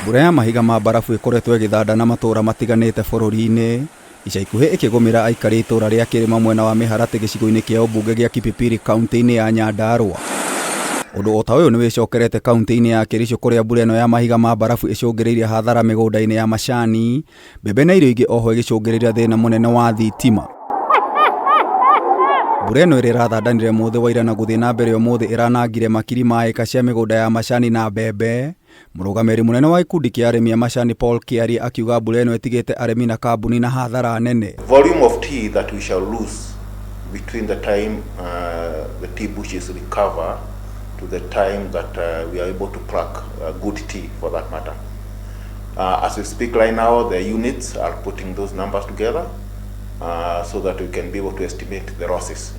Mbura ya mahiga ma barafu ikoretwo igithanda matura matiganite bururi-ini ica ikuhi ikigumira aikari itura ria kirima mwena wa miharati gicigo-ini kia ubunge gia Kipipiri kaunti-ini ya Nyandarua. Undu ota uyu ni wicokerete kaunti-ini ya Kericho kuria mbura ino ya mahiga ma barafu icungiriirie hathara migunda-ini ya macani, mbembe na irio ingi oho igicungiriria thina munene wa thitima. Mbura ino iria irathandanire muthi wa ira na guthii na mbere umuthi iranangire makiri ma eka cia migunda ya macani na mbembe. Murugamiriri munene wa ikundi kia arimi a macani Paul Kiari akiuga mbura ino itigite arimi na kambuni na hathara nene. Volume of tea that we shall lose between the time the tea bushes recover to the time that we are able to pluck good tea for that matter. As we speak right now, the units are putting those numbers together so that we can be able to estimate the losses.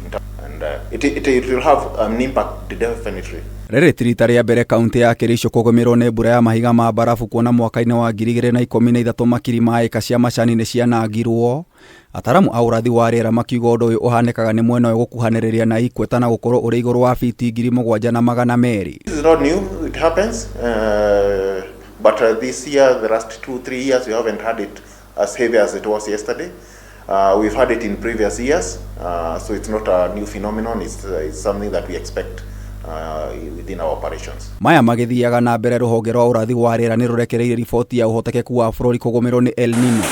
And it will have an impact definitely. Riri tirita ria mbere kaunti ya Kericho kugumirwo ni mbura ya mahiga ma barafu kuona mwaka-ini wa 2013 makiri ma eka cia macani ni cianangirwo. Ataramu a urathi wa riera makiuga undu uyu uhanikaga ni mwena uyu gukuhaniriria na ikweta na gukorwo uri iguru wa fiti 7,200. This is not new, it happens, but this year, the last 2-3 years, we haven't had it as heavy as it was yesterday. We've had it in previous years, so it's not a new phenomenon. It's something that we expect within our operations. Maya magithiaga na mbere ruhonge rwa urathi wa riera ni rurekereirie riboti ya uhotekeku wa bururi kugumirwo ni Nino.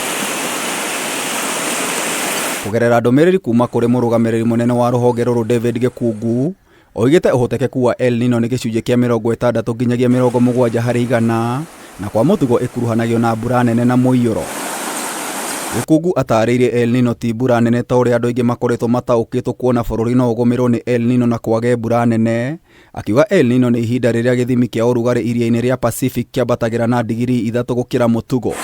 Kugerera ndumiriri kuma kuri murugamiriri munene wa ruhonge ruru David Gikungu, oigite uhotekeku wa Nino ni gicunjĩ kia 60 nginyagia 70 harĩ igana, na kwa mutugo ikuruhanagio na mbura nene na muiyuro. Gikungu atariirie Nino ti mbura nene ta uria andu aingi makoretwo mataukitwo kuona bururi no ugumirwo ni Nino na kwage mbura nene, akiuga Nino ni ihinda riria githimi kia urugari iria-ini ria Pacific kiambatagira na digrii 3 gukira mutugo.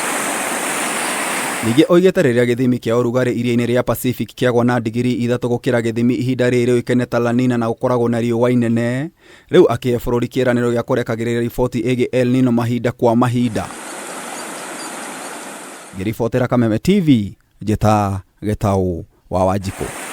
Ningĩ oigite riria githimi kia urugari iria-ini ria Pacific kiagwa na digrii 3 gukira githimi ihinda riri uikene ta La Nina na ukoragwo na riũa inene, riu akihe bururi kĩranĩro gĩa kũrekagĩrĩria riboti ĩgiĩ Nino mahinda kwa mahinda. Ngĩribotera Kameme TV, njĩta Gĩtaũ wa Wanjikũ.